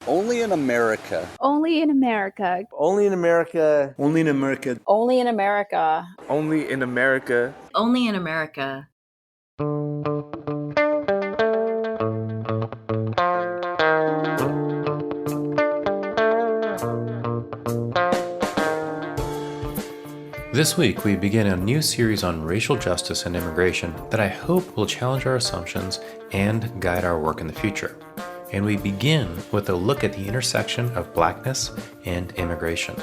Only in America. Only in America. Only in America. Only in America. Only in America. Only in America. Only in America. This week, we begin a new series on racial justice and immigration that I hope will challenge our assumptions and guide our work in the future. And we begin with a look at the intersection of Blackness and immigration.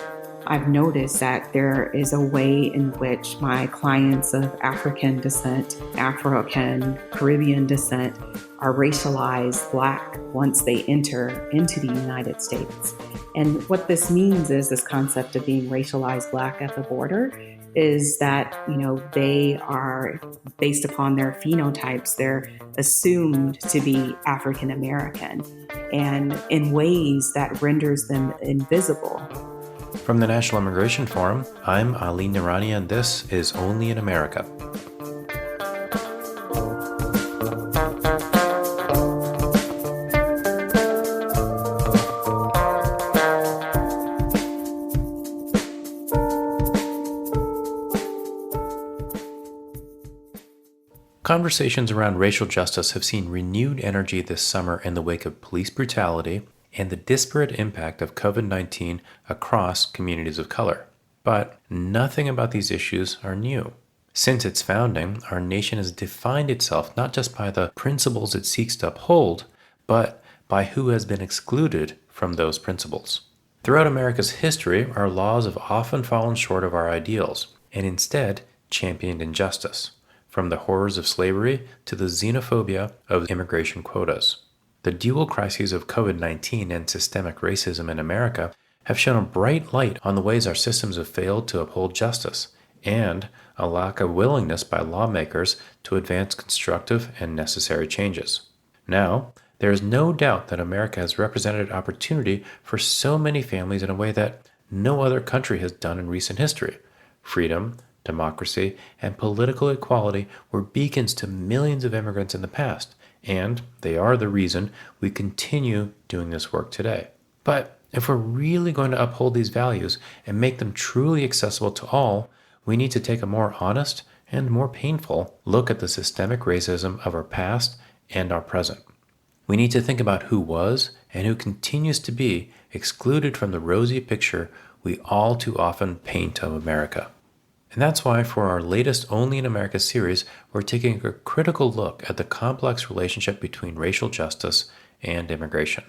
I've noticed that there is a way in which my clients of African descent, African, Caribbean descent are racialized Black once they enter into the United States. And what this means is this concept of being racialized Black at the border is that, they are based upon their phenotypes, they're assumed to be African American and in ways that renders them invisible. From the National Immigration Forum, I'm Ali Nirani, and this is Only in America. Conversations around racial justice have seen renewed energy this summer in the wake of police brutality and the disparate impact of COVID-19 across communities of color. But nothing about these issues are new. Since its founding, our nation has defined itself not just by the principles it seeks to uphold, but by who has been excluded from those principles. Throughout America's history, our laws have often fallen short of our ideals and instead championed injustice, from the horrors of slavery to the xenophobia of immigration quotas. The dual crises of COVID-19 and systemic racism in America have shone a bright light on the ways our systems have failed to uphold justice and a lack of willingness by lawmakers to advance constructive and necessary changes. Now, there is no doubt that America has represented opportunity for so many families in a way that no other country has done in recent history. Freedom, democracy, and political equality were beacons to millions of immigrants in the past, and they are the reason we continue doing this work today. But if we're really going to uphold these values and make them truly accessible to all, we need to take a more honest and more painful look at the systemic racism of our past and our present. We need to think about who was and who continues to be excluded from the rosy picture we all too often paint of America. And that's why for our latest Only in America series, we're taking a critical look at the complex relationship between racial justice and immigration.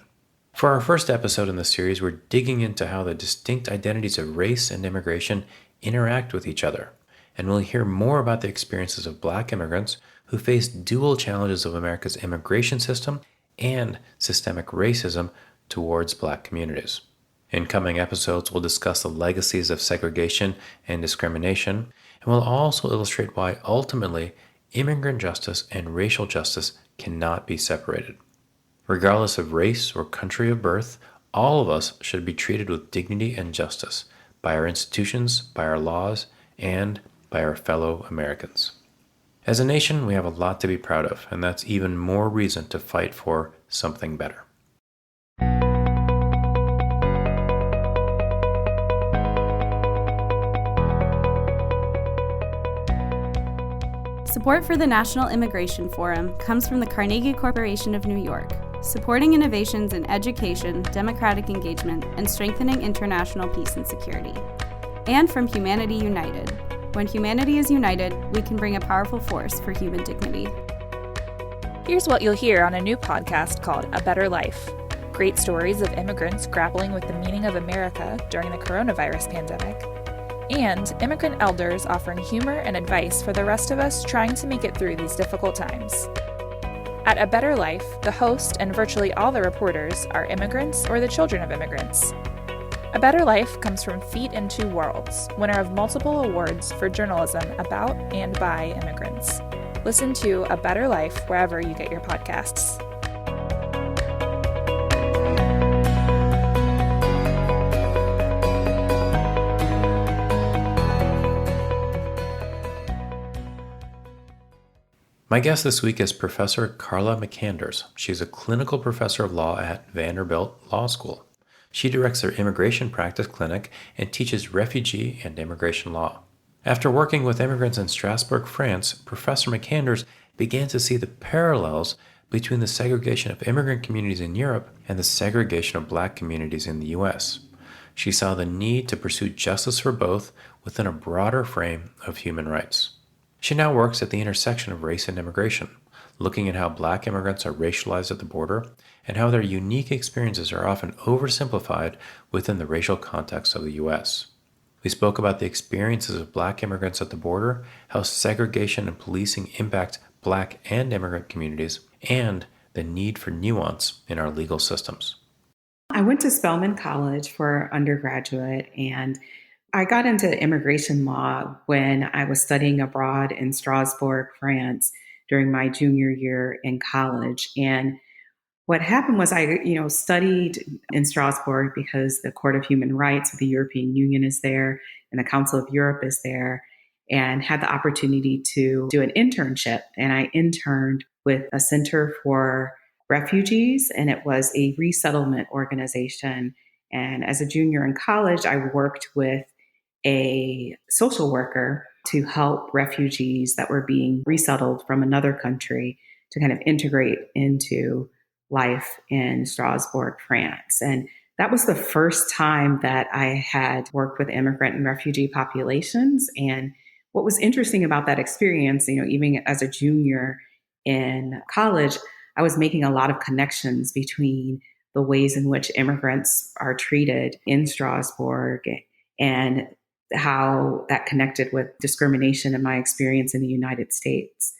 For our first episode in the series, we're digging into how the distinct identities of race and immigration interact with each other. And we'll hear more about the experiences of Black immigrants who face dual challenges of America's immigration system and systemic racism towards Black communities. In coming episodes, we'll discuss the legacies of segregation and discrimination, and we'll also illustrate why ultimately immigrant justice and racial justice cannot be separated. Regardless of race or country of birth, all of us should be treated with dignity and justice by our institutions, by our laws, and by our fellow Americans. As a nation, we have a lot to be proud of, and that's even more reason to fight for something better. Support for the National Immigration Forum comes from the Carnegie Corporation of New York, supporting innovations in education, democratic engagement, and strengthening international peace and security. And from Humanity United. When humanity is united, we can bring a powerful force for human dignity. Here's what you'll hear on a new podcast called A Better Life. Great stories of immigrants grappling with the meaning of America during the coronavirus pandemic. And immigrant elders offering humor and advice for the rest of us trying to make it through these difficult times. At A Better Life, the host and virtually all the reporters are immigrants or the children of immigrants. A Better Life comes from Feet in Two Worlds, winner of multiple awards for journalism about and by immigrants. Listen to A Better Life wherever you get your podcasts. My guest this week is Professor Karla McKanders. She's a clinical professor of law at Vanderbilt Law School. She directs their immigration practice clinic and teaches refugee and immigration law. After working with immigrants in Strasbourg, France, Professor McKanders began to see the parallels between the segregation of immigrant communities in Europe and the segregation of Black communities in the U.S. She saw the need to pursue justice for both within a broader frame of human rights. She now works at the intersection of race and immigration, looking at how Black immigrants are racialized at the border and how their unique experiences are often oversimplified within the racial context of the U.S. We spoke about the experiences of Black immigrants at the border, how segregation and policing impact Black and immigrant communities, and the need for nuance in our legal systems. I went to Spelman College for undergraduate, and I got into immigration law when I was studying abroad in Strasbourg, France, during my junior year in college. And what happened was I, studied in Strasbourg because the Court of Human Rights of the European Union is there and the Council of Europe is there, and had the opportunity to do an internship. And I interned with a Center for Refugees, and it was a resettlement organization. And as a junior in college, I worked with a social worker to help refugees that were being resettled from another country to kind of integrate into life in Strasbourg, France. And that was the first time that I had worked with immigrant and refugee populations. And what was interesting about that experience, even as a junior in college, I was making a lot of connections between the ways in which immigrants are treated in Strasbourg and how that connected with discrimination in my experience in the United States.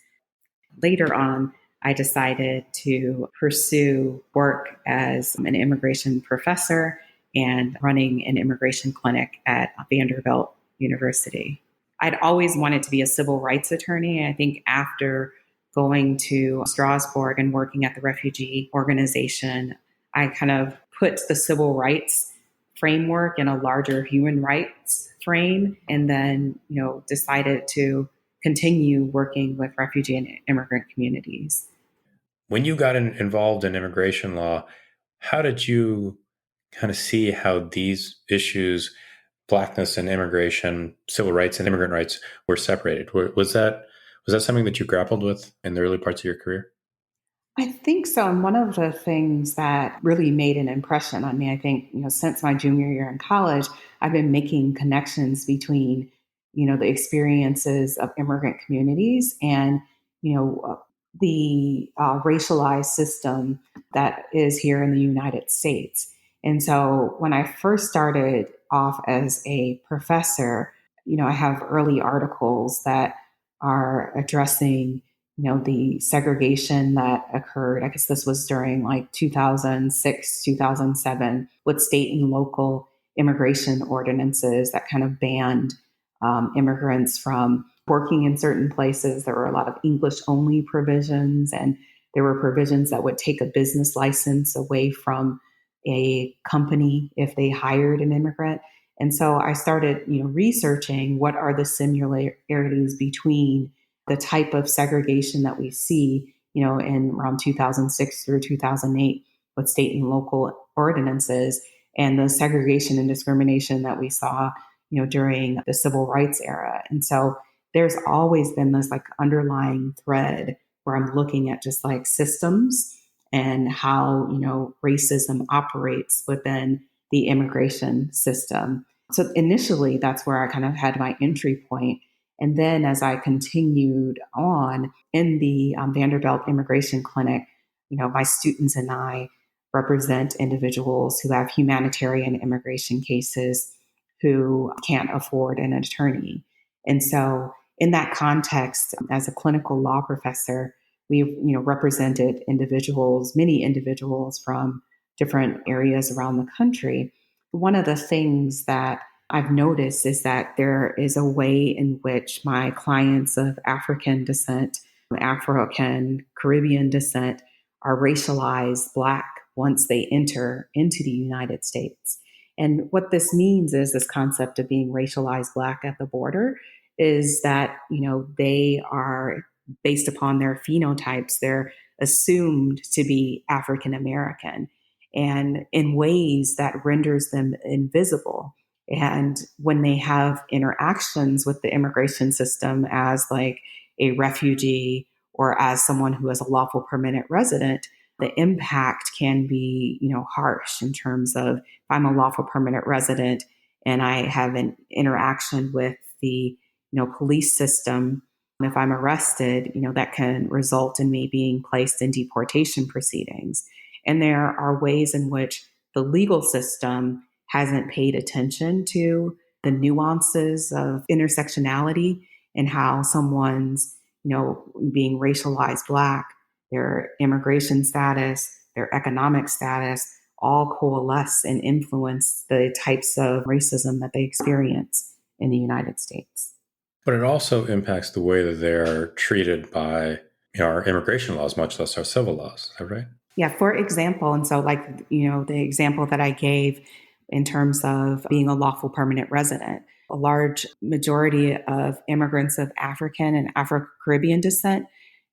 Later on, I decided to pursue work as an immigration professor and running an immigration clinic at Vanderbilt University. I'd always wanted to be a civil rights attorney. I think after going to Strasbourg and working at the refugee organization, I kind of put the civil rights framework in a larger human rights frame, and then, decided to continue working with refugee and immigrant communities. When you got involved in immigration law, how did you kind of see how these issues, Blackness and immigration, civil rights and immigrant rights, were separated? Was that something that you grappled with in the early parts of your career? I think so. And one of the things that really made an impression on me, I think, since my junior year in college, I've been making connections between, the experiences of immigrant communities and, the racialized system that is here in the United States. And so when I first started off as a professor, I have early articles that are addressing the segregation that occurred. I guess this was during like 2006, 2007, with state and local immigration ordinances that kind of banned immigrants from working in certain places. There were a lot of English only provisions, and there were provisions that would take a business license away from a company if they hired an immigrant. And so I started, researching what are the similarities between the type of segregation that we see, in around 2006 through 2008 with state and local ordinances, and the segregation and discrimination that we saw, during the civil rights era. And so there's always been this like underlying thread where I'm looking at just like systems and how, racism operates within the immigration system. So initially, that's where I kind of had my entry point. And then as I continued on in the Vanderbilt Immigration Clinic, my students and I represent individuals who have humanitarian immigration cases who can't afford an attorney. And so in that context, as a clinical law professor, we've represented many individuals from different areas around the country. One of the things that I've noticed is that there is a way in which my clients of African descent, African, Caribbean descent are racialized Black once they enter into the United States. And what this means is this concept of being racialized Black at the border is that, they are based upon their phenotypes, they're assumed to be African American, and in ways that renders them invisible. And when they have interactions with the immigration system as like a refugee or as someone who is a lawful permanent resident, the impact can be, harsh in terms of if I'm a lawful permanent resident and I have an interaction with the, police system. If I'm arrested, that can result in me being placed in deportation proceedings. And there are ways in which the legal system hasn't paid attention to the nuances of intersectionality and how someone's, being racialized Black, their immigration status, their economic status, all coalesce and influence the types of racism that they experience in the United States. But it also impacts the way that they're treated by our immigration laws, much less our civil laws. Is that right? Yeah, for example, and so the example that I gave in terms of being a lawful permanent resident, a large majority of immigrants of African and Afro-Caribbean descent,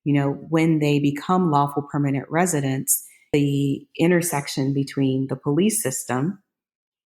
when they become lawful permanent residents, the intersection between the police system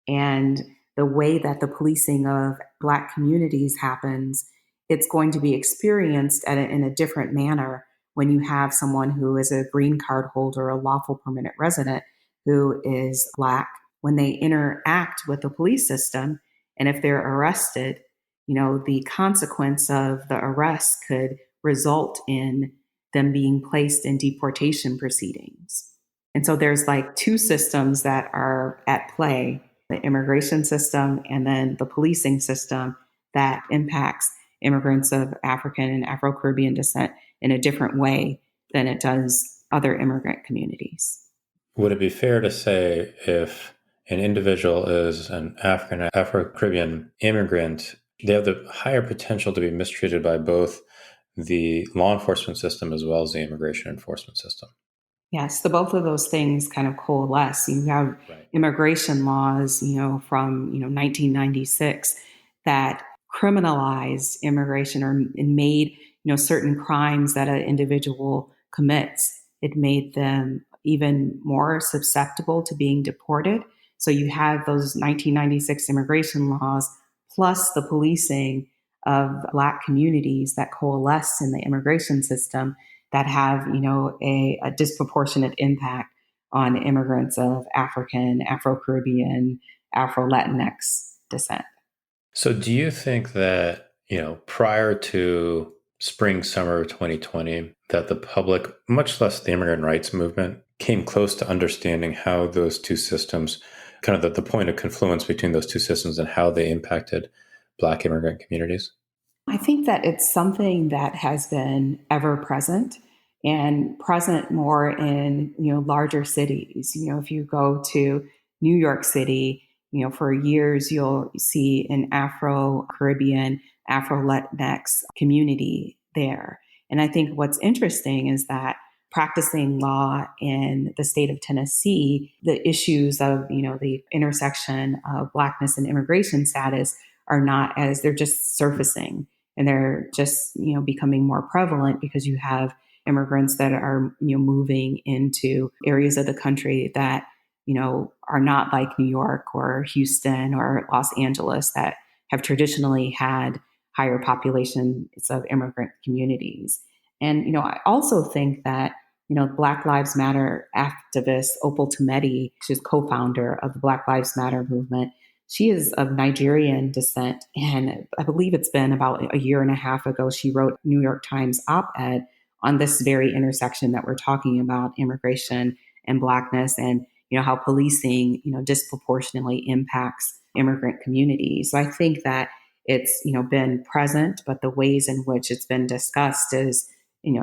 and the way that the policing of Black communities happens, it's going to be experienced in a different manner when you have someone who is a green card holder, a lawful permanent resident who is Black, when they interact with the police system. And if they're arrested, the consequence of the arrest could result in them being placed in deportation proceedings. And so there's like two systems that are at play, the immigration system and then the policing system that impacts immigrants of African and Afro-Caribbean descent in a different way than it does other immigrant communities. Would it be fair to say if an individual is an African or Afro-Caribbean immigrant, they have the higher potential to be mistreated by both the law enforcement system as well as the immigration enforcement system? Yes, the both of those things kind of coalesce. You have immigration laws, from 1996 that criminalized immigration and made certain crimes that an individual commits. It made them even more susceptible to being deported. So you have those 1996 immigration laws plus the policing of Black communities that coalesce in the immigration system that have, a disproportionate impact on immigrants of African, Afro-Caribbean, Afro-Latinx descent. So do you think that, prior to spring, summer of 2020, that the public, much less the immigrant rights movement, came close to understanding how those two systems, kind of the point of confluence between those two systems and how they impacted Black immigrant communities? I think that it's something that has been ever present and present more in, larger cities. If you go to New York City, for years, you'll see an Afro-Caribbean, Afro-Latinx community there. And I think what's interesting is that practicing law in the state of Tennessee, the issues of, the intersection of Blackness and immigration status are not as, they're just surfacing and they're just, becoming more prevalent because you have immigrants that are, moving into areas of the country that, are not like New York or Houston or Los Angeles that have traditionally had higher populations of immigrant communities. And, I also think that, Black Lives Matter activist Opal Tometi, she's co-founder of the Black Lives Matter movement. She is of Nigerian descent. And I believe it's been about a year and a half ago, she wrote New York Times op-ed on this very intersection that we're talking about, immigration and Blackness, and how policing disproportionately impacts immigrant communities. So I think that it's been present, but the ways in which it's been discussed is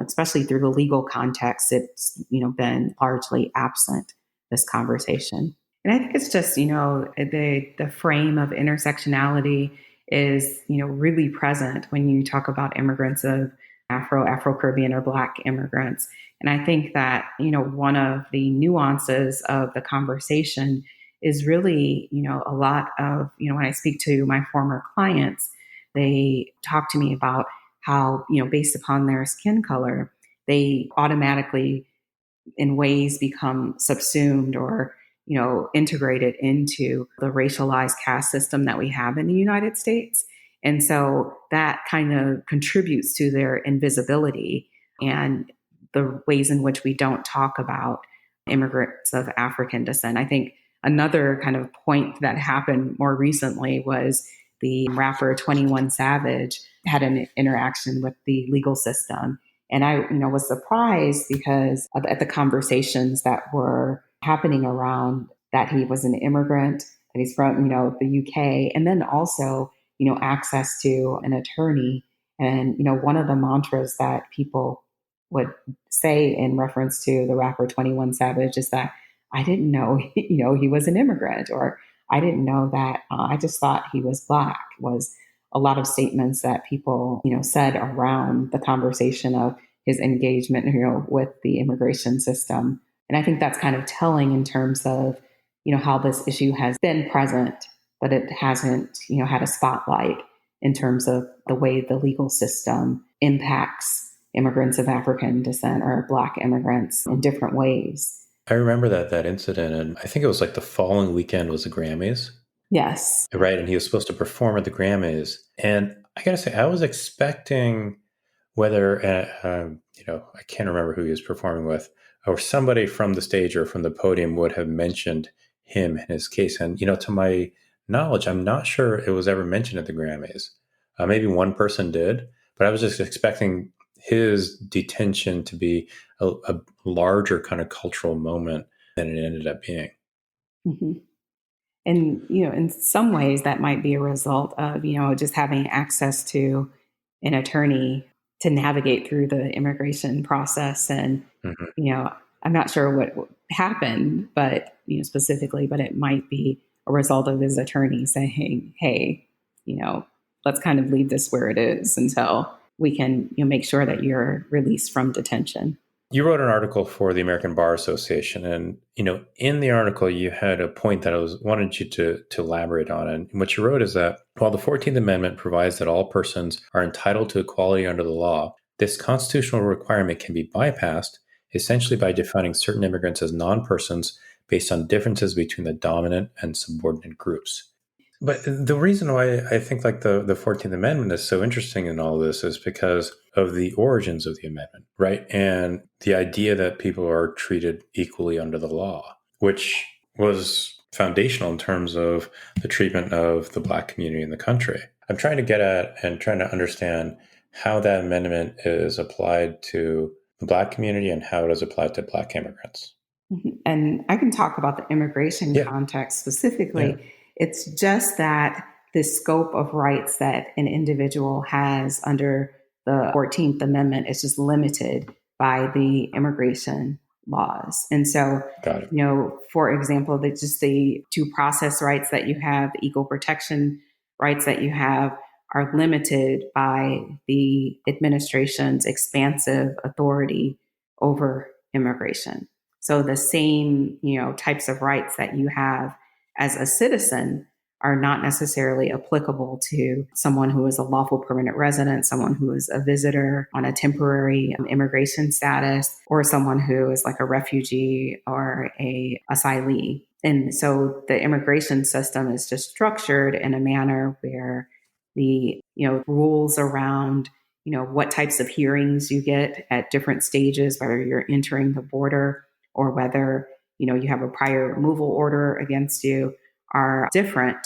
especially through the legal context, it's been largely absent this conversation. And I think it's just the frame of intersectionality is really present when you talk about immigrants of Afro-Caribbean or Black immigrants. And I think that, one of the nuances of the conversation is really, a lot of, when I speak to my former clients, they talk to me about how, based upon their skin color, they automatically in ways become subsumed or, integrated into the racialized caste system that we have in the United States. And so that kind of contributes to their invisibility and the ways in which we don't talk about immigrants of African descent. I think another kind of point that happened more recently was the rapper 21 Savage had an interaction with the legal system. And I, was surprised because at the conversations that were happening around that he was an immigrant, that he's from, the UK, and then also, access to an attorney. And, one of the mantras that people would say in reference to the rapper 21 Savage is that I didn't know, he was an immigrant, or I didn't know that, I just thought he was Black, was a lot of statements that people, said around the conversation of his engagement, with the immigration system. And I think that's kind of telling in terms of, how this issue has been present, but it hasn't, had a spotlight in terms of the way the legal system impacts immigrants of African descent or Black immigrants in different ways. I remember that incident, and I think it was like the following weekend was the Grammys. Yes. Right, and he was supposed to perform at the Grammys. And I gotta say, I was expecting whether, I can't remember who he was performing with, or somebody from the stage or from the podium would have mentioned him in his case. And, to my knowledge, I'm not sure it was ever mentioned at the Grammys. Maybe one person did, but I was just expecting his detention to be a larger kind of cultural moment than it ended up being. Mm-hmm. And, in some ways that might be a result of, just having access to an attorney to navigate through the immigration process. And, I'm not sure what happened, but, specifically, but it might be a result of his attorney saying, hey, let's kind of leave this where it is until we can make sure that you're released from detention. You wrote an article for the American Bar Association, and in the article you had a point that I wanted you to elaborate on. And what you wrote is that while the 14th Amendment provides that all persons are entitled to equality under the law, this constitutional requirement can be bypassed essentially by defining certain immigrants as non-persons based on differences between the dominant and subordinate groups. But the reason why I think like the 14th Amendment is so interesting in all this is because of the origins of the amendment, right? And the idea that people are treated equally under the law, which was foundational in terms of the treatment of the Black community in the country. I'm trying to get at and trying to understand how that amendment is applied to the Black community and how it is applied to Black immigrants. And I can talk about the immigration context specifically. Yeah. It's just that the scope of rights that an individual has under the 14th Amendment is just limited by the immigration laws. And so, for example, just the due process rights that you have, the equal protection rights that you have are limited by the administration's expansive authority over immigration. So the same, types of rights that you have as a citizen are not necessarily applicable to someone who is a lawful permanent resident, someone who is a visitor on a temporary immigration status, or someone who is like a refugee or a asylee. And so the immigration system is just structured in a manner where the, rules around, what types of hearings you get at different stages, whether you're entering the border or whether you have a prior removal order against you, are different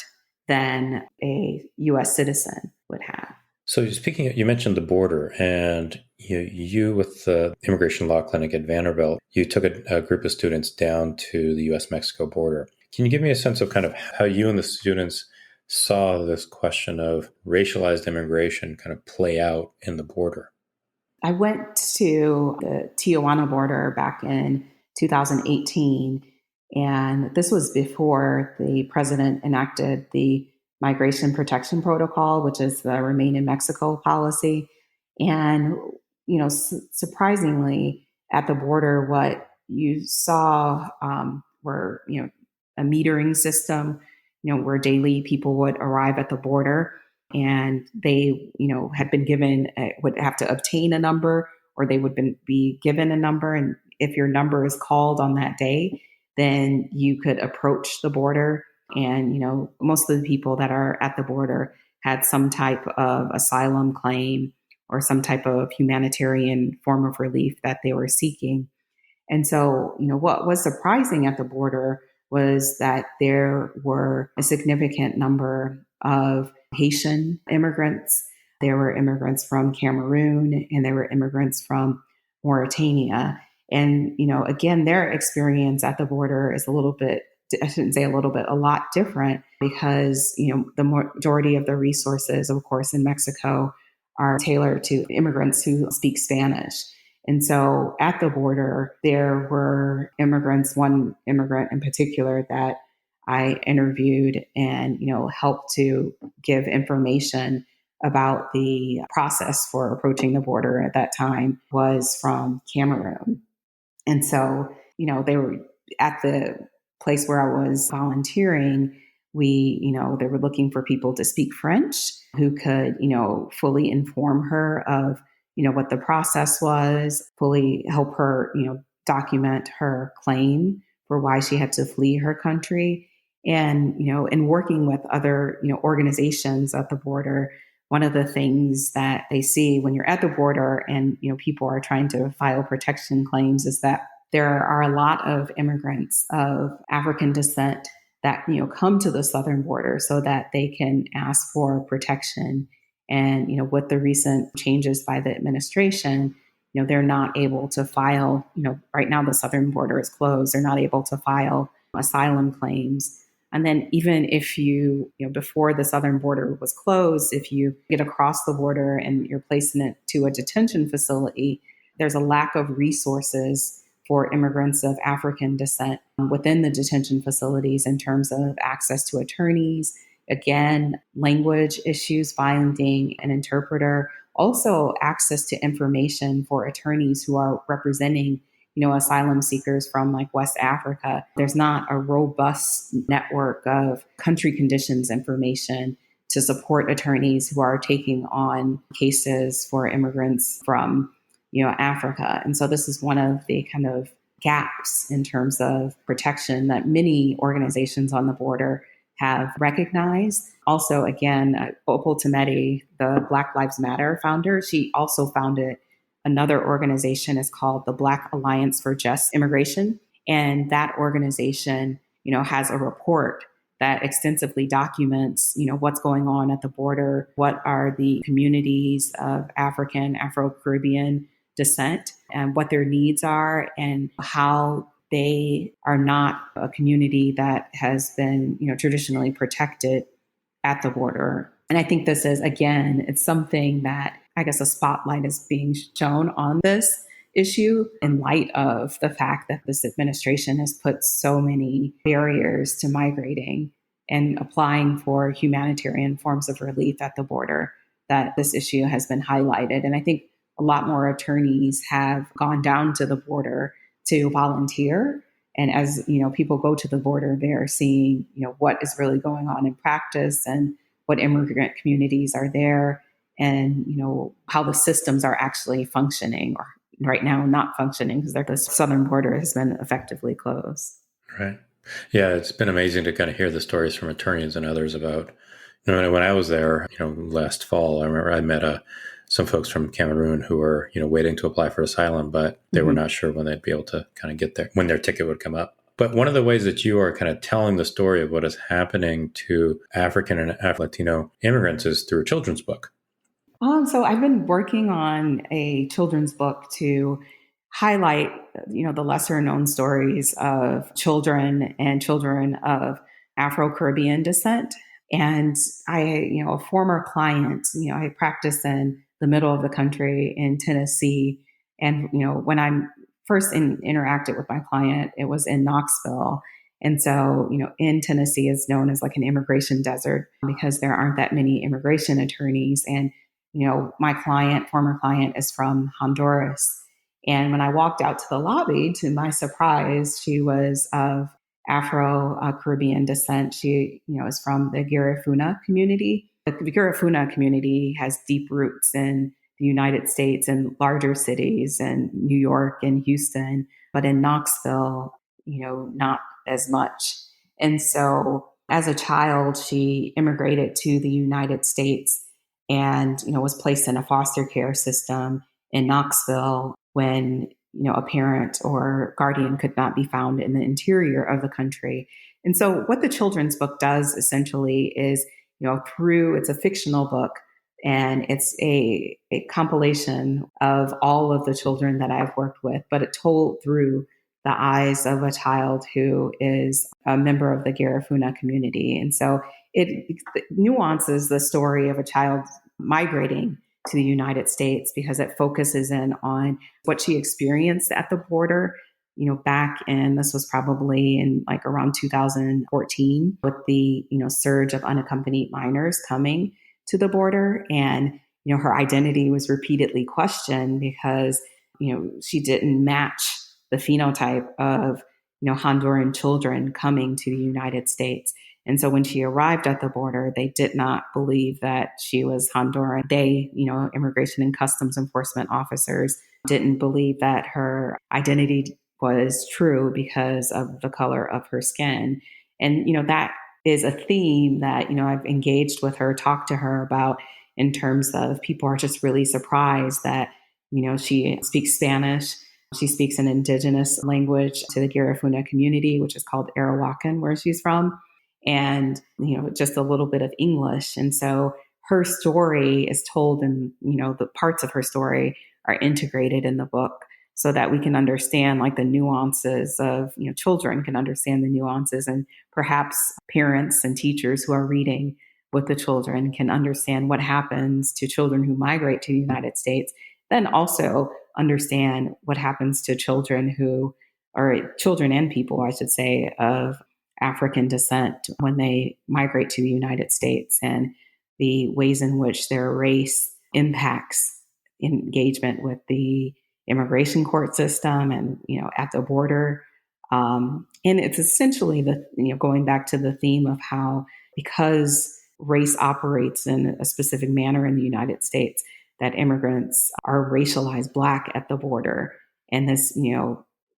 than a U.S. citizen would have. So you mentioned the border, and you with the Immigration Law Clinic at Vanderbilt, you took a group of students down to the U.S.-Mexico border. Can you give me a sense of kind of how you and the students saw this question of racialized immigration kind of play out in the border? I went to the Tijuana border back in 2018. And this was before the president enacted the Migration Protection Protocol, which is the Remain in Mexico policy. And, surprisingly, at the border, what you saw were, a metering system, where daily people would arrive at the border. and they, had been given, would have to obtain a number, or they would be given a number. And if your number is called on that day, then you could approach the border. And, most of the people that are at the border had some type of asylum claim or some type of humanitarian form of relief that they were seeking. And so, what was surprising at the border was that there were a significant number of Haitian immigrants. There were immigrants from Cameroon, and there were immigrants from Mauritania. And, again, their experience at the border is a little bit, I shouldn't say a little bit, a lot different, because, the majority of the resources, of course, in Mexico are tailored to immigrants who speak Spanish. And so at the border, there were immigrants, one immigrant in particular that I interviewed and, helped to give information about the process for approaching the border at that time, was from Cameroon. And so, they were at the place where I was volunteering. They were looking for people to speak French who could, fully inform her of, what the process was, fully help her, document her claim for why she had to flee her country. And, in working with other, organizations at the border, one of the things that they see when you're at the border and, people are trying to file protection claims is that there are a lot of immigrants of African descent that, come to the southern border so that they can ask for protection. And, with the recent changes by the administration, they're not able to file, right now the southern border is closed. They're not able to file asylum claims. And then even if before the southern border was closed, if you get across the border and you're placing it to a detention facility, there's a lack of resources for immigrants of African descent within the detention facilities in terms of access to attorneys, again, language issues, finding an interpreter, also access to information for attorneys who are representing, asylum seekers from like West Africa. There's not a robust network of country conditions information to support attorneys who are taking on cases for immigrants from, Africa. And so this is one of the kind of gaps in terms of protection that many organizations on the border have recognized. Also, again, Opal Tometi, the Black Lives Matter founder, she also founded another organization. It's called the Black Alliance for Just Immigration. And that organization, has a report that extensively documents, what's going on at the border, what are the communities of African, Afro-Caribbean descent, and what their needs are, and how they are not a community that has been, traditionally protected at the border. And I think this is, again, it's something that I guess a spotlight is being shown on this issue in light of the fact that this administration has put so many barriers to migrating and applying for humanitarian forms of relief at the border, that this issue has been highlighted. And I think a lot more attorneys have gone down to the border to volunteer. And as, people go to the border, they're seeing, what is really going on in practice and what immigrant communities are there and, how the systems are actually functioning, or right now not functioning because the southern border has been effectively closed. Right. Yeah, it's been amazing to kind of hear the stories from attorneys and others about, when I was there, last fall, I remember I met some folks from Cameroon who were, waiting to apply for asylum, but they were not sure when they'd be able to kind of get there, when their ticket would come up. But one of the ways that you are kind of telling the story of what is happening to African and Latino immigrants is through a children's book. So I've been working on a children's book to highlight, the lesser known stories of children and children of Afro-Caribbean descent. And I, a former client, I practice in the middle of the country in Tennessee. And, when I first interacted with my client, it was in Knoxville. And so, in Tennessee is known as like an immigration desert because there aren't that many immigration attorneys. And, my former client is from Honduras. And when I walked out to the lobby, to my surprise, she was of Afro-Caribbean descent. She, is from the Garifuna community. The Garifuna community has deep roots in the United States and larger cities and New York and Houston, but in Knoxville, not as much. And so as a child, she immigrated to the United States and, was placed in a foster care system in Knoxville when, a parent or guardian could not be found in the interior of the country. And so what the children's book does essentially is, it's a fictional book, and it's a compilation of all of the children that I've worked with, but it told through the eyes of a child who is a member of the Garifuna community. And so it nuances the story of a child migrating to the United States because it focuses in on what she experienced at the border, back in, this was probably in like around 2014 with the, surge of unaccompanied minors coming to the border. And, her identity was repeatedly questioned because, she didn't match the phenotype of, Honduran children coming to the United States. And so when she arrived at the border, they did not believe that she was Honduran. They, immigration and customs enforcement officers didn't believe that her identity was true because of the color of her skin. And, that is a theme that, I've engaged with her, talked to her about in terms of people are just really surprised that, she speaks Spanish. She speaks an indigenous language to the Garifuna community, which is called Arawakan, where she's from, and, just a little bit of English. And so her story is told in, the parts of her story are integrated in the book so that we can understand like the nuances of, children can understand the nuances, and perhaps parents and teachers who are reading with the children can understand what happens to children who migrate to the United States, then also understand what happens to children and people, I should say, of African descent when they migrate to the United States, and the ways in which their race impacts engagement with the immigration court system and, at the border. And it's essentially going back to the theme of how, because race operates in a specific manner in the United States, that immigrants are racialized Black at the border. And this,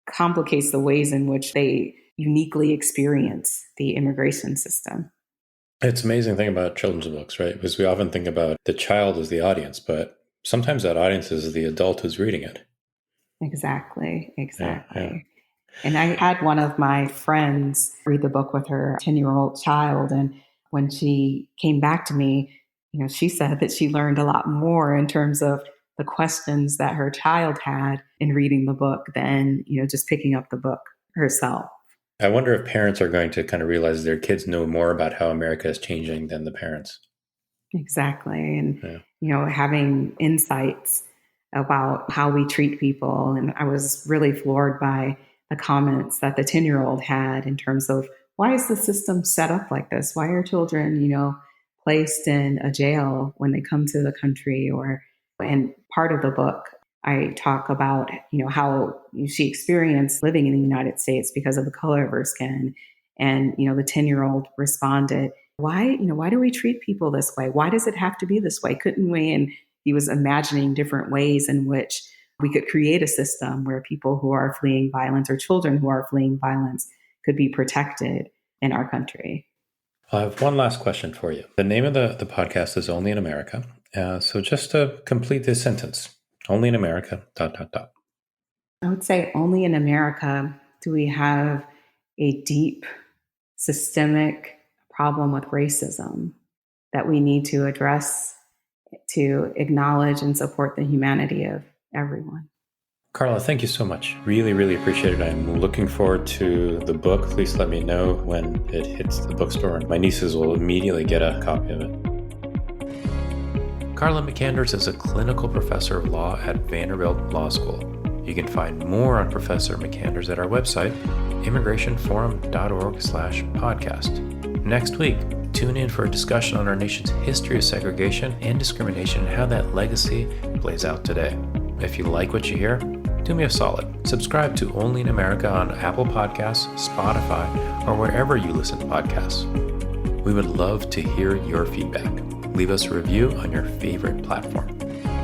complicates the ways in which they uniquely experience the immigration system. It's an amazing thing about children's books, right? Because we often think about the child as the audience, but sometimes that audience is the adult who's reading it. Exactly. Yeah. And I had one of my friends read the book with her 10-year-old child. And when she came back to me, she said that she learned a lot more in terms of the questions that her child had in reading the book than, just picking up the book herself. I wonder if parents are going to kind of realize their kids know more about how America is changing than the parents. Exactly. And, having insights about how we treat people. And I was really floored by the comments that the 10-year-old had in terms of, why is the system set up like this? Why are children, placed in a jail when they come to the country? And part of the book, I talk about, how she experienced living in the United States because of the color of her skin. And, the 10-year-old responded, why do we treat people this way? Why does it have to be this way? Couldn't we? And he was imagining different ways in which we could create a system where people who are fleeing violence or children who are fleeing violence could be protected in our country. I have one last question for you. The name of the podcast is Only in America. So just to complete this sentence, only in America, ... I would say only in America do we have a deep systemic problem with racism that we need to address to acknowledge and support the humanity of everyone. Karla, thank you so much. Really, really appreciate it. I'm looking forward to the book. Please let me know when it hits the bookstore. My nieces will immediately get a copy of it. Karla McKanders is a clinical professor of law at Vanderbilt Law School. You can find more on Professor McKanders at our website, immigrationforum.org/podcast. Next week, tune in for a discussion on our nation's history of segregation and discrimination and how that legacy plays out today. If you like what you hear, do me a solid. Subscribe to Only in America on Apple Podcasts, Spotify, or wherever you listen to podcasts. We would love to hear your feedback. leave us a review on your favorite platform.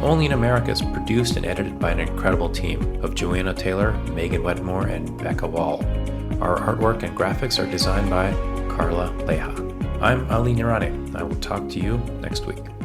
Only in America is produced and edited by an incredible team of Joanna Taylor, Megan Wetmore, and Becca Wall. Our artwork and graphics are designed by Karla Leha. I'm Ali Nirani. I will talk to you next week.